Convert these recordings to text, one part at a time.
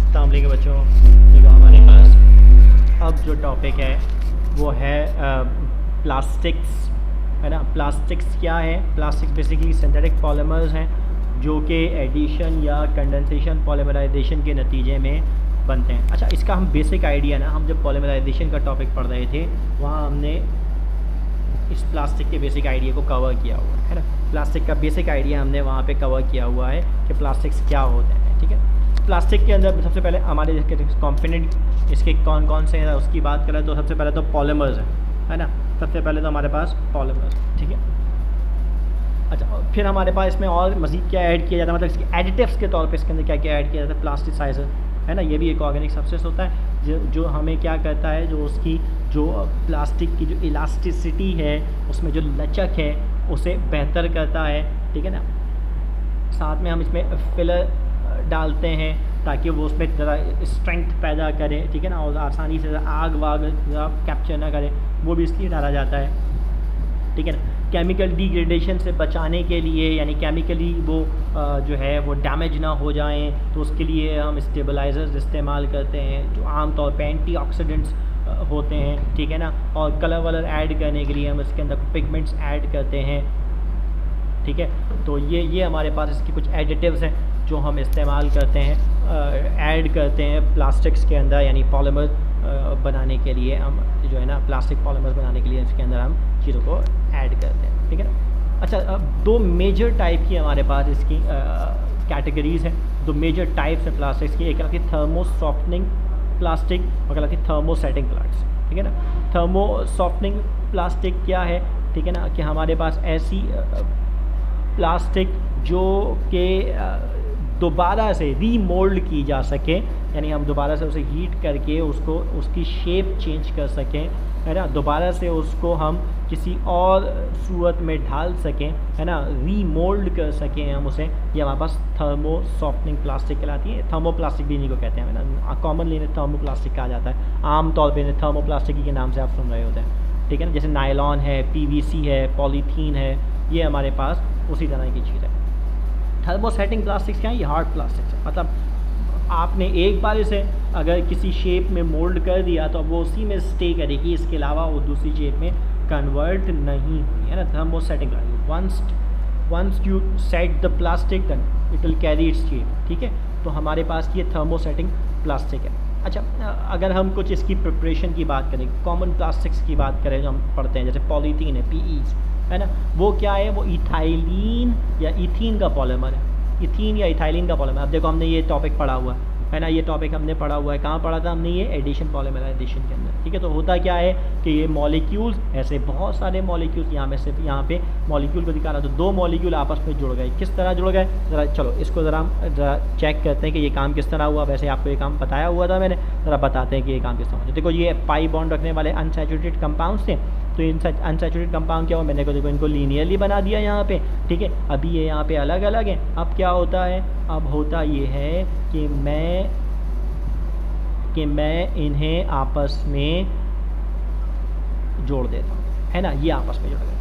अस्सलाम वालेकुम बच्चों। देखो हमारे पास अब जो टॉपिक है वो है प्लास्टिक्स, है ना। प्लास्टिक्स क्या है? प्लास्टिक्स बेसिकली सिंथेटिक पॉलीमर्स हैं जो कि एडिशन या कंडेंसेशन पॉलीमराइजेशन के नतीजे में बनते हैं। अच्छा, इसका हम बेसिक आइडिया ना, हम जब पॉलीमराइजेशन का टॉपिक पढ़ रहे थे वहाँ हमने इस प्लास्टिक के बेसिक आइडिया को कवर किया हुआ है ना। प्लास्टिक का बेसिक आइडिया हमने वहाँ पे कवर किया हुआ है कि प्लास्टिक्स क्या होते हैं, ठीक है। प्लास्टिक के अंदर सबसे पहले हमारे कॉम्पोनेंट इसके कौन कौन से हैं उसकी बात करें तो सबसे पहले तो पॉलीमर्स है ना। सबसे पहले तो हमारे पास पॉलीमर्स, ठीक है। अच्छा, फिर हमारे पास इसमें और मज़ीद क्या ऐड किया जाता है, मतलब इसके एडिटिव्स के तौर पे इसके अंदर क्या क्या ऐड किया जाता है? प्लास्टिसाइजर, है ना। ये भी एक ऑर्गेनिक सब्सटेंस होता है जो हमें क्या करता है, जो उसकी जो प्लास्टिक की जो इलास्टिसिटी है, उसमें जो लचक है उसे बेहतर करता है, ठीक है ना। साथ में हम इसमें फिलर डालते हैं ताकि वो उसमें ज़रा स्ट्रेंथ पैदा करे, ठीक है ना, और आसानी से आग वाग कैप्चर ना करे, वो भी इसलिए डाला जाता है, ठीक है ना। केमिकल डिग्रेडेशन से बचाने के लिए, यानी केमिकली वो जो है वो डैमेज ना हो जाएं, तो उसके लिए हम स्टेबलाइजर्स इस्तेमाल करते हैं जो आमतौर पे एंटीऑक्सीडेंट्स होते हैं, ठीक है ना। और कलर वलर ऐड करने के लिए हम इसके अंदर पिगमेंट्स ऐड करते हैं, ठीक है। तो ये हमारे पास इसके कुछ एडिटिव्स हैं जो हम इस्तेमाल करते हैं, ऐड करते हैं प्लास्टिक्स के अंदर, यानी पॉलीमर बनाने के लिए हम जो है ना, प्लास्टिक पॉलीमर्स बनाने के लिए इसके अंदर हम चीज़ों को ऐड करते हैं, ठीक है ना। अच्छा, अब दो मेजर टाइप की हमारे पास इसकी कैटेगरीज़ हैं, दो मेजर टाइप्स हैं प्लास्टिक्स की। एक आती थर्मो सॉफ्टनिंग प्लास्टिक और एक आती थर्मोसेटिंग प्लास्टिक, ठीक है ना। थर्मो सॉफ्टनिंग प्लास्टिक क्या है, ठीक है ना, कि हमारे पास ऐसी प्लास्टिक जो कि दोबारा से रीमोल्ड की जा सके, यानी हम दोबारा से उसे हीट करके उसको उसकी शेप चेंज कर सकें, है ना, दोबारा से उसको हम किसी और सूरत में ढाल सकें, है ना, रीमोल्ड कर सकें हम उसे। ये हमारे पास थर्मो सॉफ्टनिंग प्लास्टिक कहलाती है। थर्मो प्लास्टिक भी इन्हीं को कहते हैं, है ना। कॉमनली इन्हें थर्मो प्लास्टिक कहा जाता है, आमतौर पर इन्हें थर्मो प्लास्टिक के नाम से आप सुन रहे होते हैं, ठीक है ना। जैसे नायलॉन है, PVC है, पॉलीथीन है, ये हमारे पास उसी तरह की चीज़ है। थर्मोसेटिंग प्लास्टिक्स क्या है? ये हार्ड प्लास्टिक्स है, मतलब आपने एक बार इसे अगर किसी शेप में मोल्ड कर दिया तो अब वो उसी में स्टे करेगी, इसके अलावा वो दूसरी शेप में कन्वर्ट नहीं हुई, है ना। Thermosetting plastic, once you set the plastic then it will carry its shape, ठीक है। तो हमारे पास ये थर्मोसेटिंग प्लास्टिक है। अच्छा, अगर हम कुछ इसकी प्रिपरेशन की बात करें, कॉमन प्लास्टिक्स की बात करें जो हम पढ़ते हैं, जैसे पॉलीथीन है, PE, है ना, वो क्या है? वो इथाइलिन या इथीन का पॉलीमर है, इथीन या इथाइलिन का पॉलीमर। अब देखो हमने ये टॉपिक पढ़ा हुआ है ना, ये टॉपिक हमने पढ़ा हुआ है, कहाँ पढ़ा था हमने? ये एडिशन पॉलीमराइजेशन के अंदर, ठीक है। तो होता क्या है कि ये मॉलिक्यूल्स, ऐसे बहुत सारे मॉलिक्यूल्स, यहाँ में सिर्फ यहाँ पे मॉलिक्यूल को दिखा रहा, तो दो मॉलिक्यूल आपस में जुड़ गए। किस तरह जुड़ गए? ज़रा चलो इसको ज़रा चेक करते हैं कि ये काम किस तरह हुआ। वैसे आपको ये काम बताया हुआ था मैंने, ज़रा बताते हैं कि ये काम किस तरह हुआ। देखो ये पाई बॉन्ड रखने वाले अनसैचुरेटेड कंपाउंड्स थे, तो इन अनसैचुरेटेड कंपाउंड क्या हुआ? मैंने देखो इनको लीनियरली बना दिया यहाँ पे, ठीक है। अभी ये यहाँ पे अलग अलग हैं। अब क्या होता है? अब होता ये है कि मैं इन्हें आपस में जोड़ देता हूँ, है ना। ये आपस में जुड़ गए,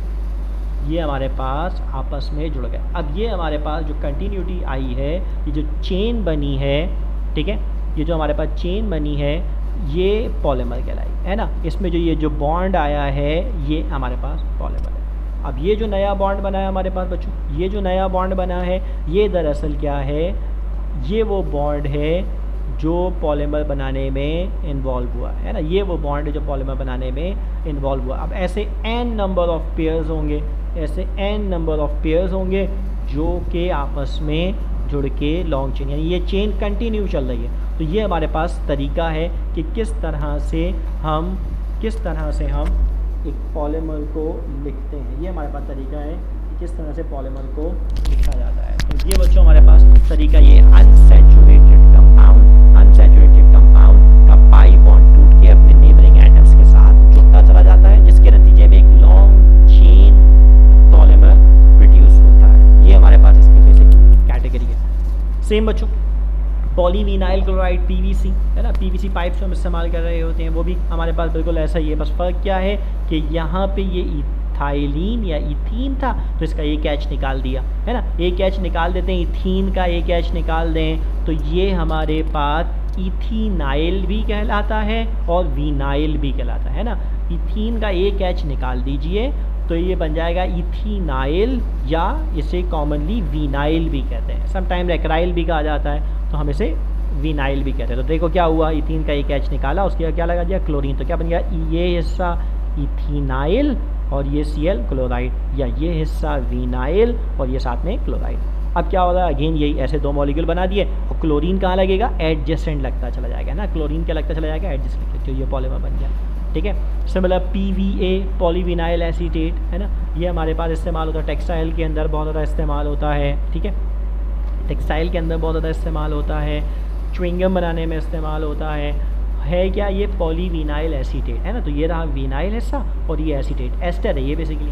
ये हमारे पास आपस में जुड़ गए। अब ये हमारे पास जो कंटिन्यूटी आई है, ये जो चेन बनी है, ठीक है, ये जो हमारे पास चेन बनी है ये पॉलीमर कहलाई, है ना। इसमें जो ये जो बॉन्ड आया है ये हमारे पास पॉलीमर है। अब ये जो नया बॉन्ड बना है हमारे पास बच्चों, ये जो नया बॉन्ड बना है ये दरअसल क्या है? ये वो बॉन्ड है जो पॉलीमर बनाने में इन्वॉल्व हुआ, है ना। ये वो बॉन्ड है जो पॉलीमर बनाने में इन्वॉल्व हुआ। अब ऐसे n नंबर ऑफ पेयर्स होंगे, ऐसे n नंबर ऑफ पेयर्स होंगे जो कि आपस में जुड़ के लॉन्ग चेन, यानी ये चेन कंटिन्यू चल रही है। तो ये हमारे पास तरीका है कि किस तरह से हम एक पॉलीमर को लिखते हैं। ये हमारे पास तरीका है कि किस तरह से पॉलीमर को लिखा जाता है। तो ये बच्चों हमारे पास तरीका ये अनसैचुरेटेड कंपाउंड का पाई बॉन्ड टूट के अपने नेबरिंग एटम्स के साथ जुड़ता चला जाता है, जिसके नतीजे में एक लॉन्ग चेन पॉलीमर प्रोड्यूस होता है। ये हमारे पास इसकी बेसिक कैटेगरी है। सेम बच्चों पॉलीविनाइल क्लोराइड, PVC, है ना, PVC पाइप्स हम इस्तेमाल कर रहे होते हैं, वो भी हमारे पास बिल्कुल ऐसा ही है। बस फ़र्क क्या है कि यहाँ पे ये इथाइलिन या इथीन था तो इसका एक एच निकाल दिया, है ना। एक एच निकाल देते हैं, इथीन का एक एच निकाल दें तो ये हमारे पास इथीनाइल भी कहलाता है और वीनाइल भी कहलाता है ना। इथीन का एक एच निकाल दीजिए तो ये बन जाएगा इथीनाइल, या इसे कॉमनली वीनाइल भी कहते हैं, समटाइम एक्राइल भी कहा जाता है, तो हम इसे वीनाइल भी कहते हैं। तो देखो क्या हुआ, इथीन का एक एच निकाला, उसके बाद क्या लगा दिया क्लोरीन, तो क्या बन गया ये हिस्सा इथीनाइल और ये Cl क्लोराइड, या ये हिस्सा वीनाइल और ये साथ में क्लोराइड। अब क्या होगा, अगेन यही ऐसे दो मॉलिक्यूल बना दिए, और क्लोरीन कहाँ लगेगा, एडजेसेंट लगता चला जाएगा ना, क्लोरीन क्या लगता चला जाएगा, एडजेसेंट, तो ये पॉलीमर बन गया। ठीक है, सिमिलर PVA पॉलीविनाइल एसीटेट है ना, ये हमारे पास इस्तेमाल होता है टेक्सटाइल के अंदर, बहुत ज़्यादा इस्तेमाल होता है। ठीक है, टेक्सटाइल के अंदर बहुत ज़्यादा इस्तेमाल होता है, च्युइंगम बनाने में इस्तेमाल होता है क्या ये पॉलीविनाइल एसीटेट है ना, तो ये रहा विनाइल हिस्सा और ये एसीटेट, एस्टर है ये बेसिकली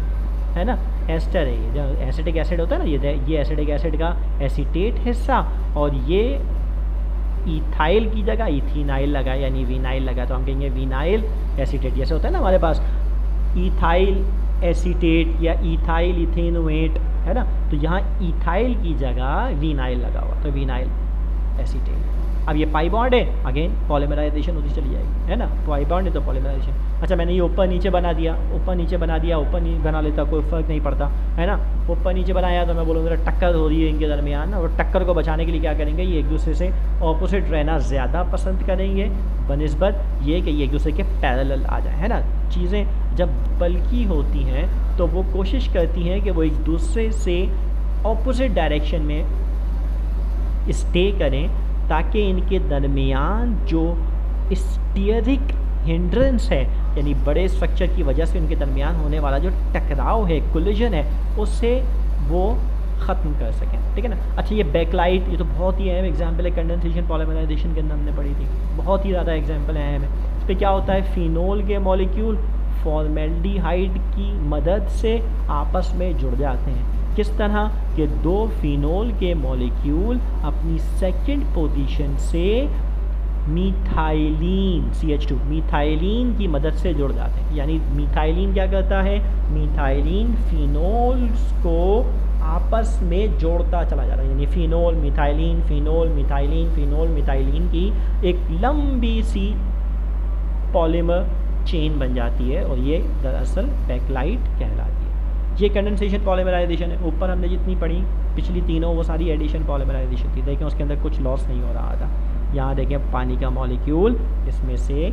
है ना, एस्टर है ये, जो एसिटिक एसिड होता है ना, ये एसिटिक एसिड का एसीटेट हिस्सा, और ये इथाइल की जगह इथीनाइल लगा यानी विनाइल लगा, तो हम कहेंगे विनाइल एसीटेट। जैसे होता है ना हमारे पास इथाइल एसीटेट या इथाइल इथेनोएट है ना, तो यहाँ इथाइल की जगह विनाइल लगा हुआ, तो विनाइल एसीटेट। अब ये पाई बॉन्ड है, अगेन पॉलीमराइजेशन होती चली जाएगी है ना, पाई बॉन्ड है तो पॉलीमराइजेशन। अच्छा मैंने ये ऊपर नीचे बना दिया, ऊपर नीचे बना दिया, ऊपर नीचे बना लेता, कोई फ़र्क नहीं पड़ता है ना, ऊपर नीचे बनाया तो मैं बोलूँगा टक्कर हो रही है इनके दरमियान, और टक्कर को बचाने के लिए क्या करेंगे, ये एक दूसरे से ऑपोजिट रहना ज़्यादा पसंद करेंगे बनिस्बत ये कि ये एक दूसरे के पैरेलल आ जाए है ना। चीज़ें जब बल्कि होती हैं तो वो कोशिश करती हैं कि वो एक दूसरे से ऑपोजिट डायरेक्शन में स्टे करें, ताकि इनके दरमियान जो स्टीयरिक हिंड्रेंस है, यानी बड़े स्ट्रक्चर की वजह से इनके दरमियान होने वाला जो टकराव है, कोलिजन है, उससे वो ख़त्म कर सकें। ठीक है ना। अच्छा ये बैकलाइट, ये तो बहुत ही अहम एग्जाम्पल है, कंडेंसेशन पॉलीमराइजेशन के अंदर हमने पढ़ी थी, बहुत ही ज़्यादा एग्जाम्पल अहम है। इस पर क्या होता है, फिनोल के मॉलिक्यूल फॉर्मेल्डिहाइड की मदद से आपस में जुड़ जाते हैं। किस तरह कि दो फिनोल के मॉलिक्यूल अपनी सेकंड पोजीशन से मीथाइलिन CH2 मीथाइलिन की मदद से जुड़ जाते हैं। यानी मीथाइलिन क्या करता है, मीथाइलिन फिनोल्स को आपस में जोड़ता चला जा रहा है, यानी phenol methylene phenol methylene phenol methylene की एक लंबी सी पॉलीमर चेन बन जाती है, और ये दरअसल बैकलाइट कहलाती है। ये कंडेंसेशन पॉलीमराइजेशन है। ऊपर हमने जितनी पढ़ी पिछली तीनों वो सारी एडिशन पॉलीमराइजेशन थी, देखें उसके अंदर कुछ लॉस नहीं हो रहा था। यहाँ देखें पानी का मॉलिक्यूल इसमें से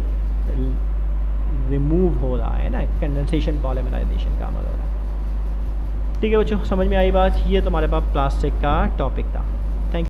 रिमूव हो रहा है ना, कंडेंसेशन पॉलीमराइजेशन का अमल हो रहा है। ठीक है बच्चों, समझ में आई बात। ये तुम्हारे पास प्लास्टिक का टॉपिक था।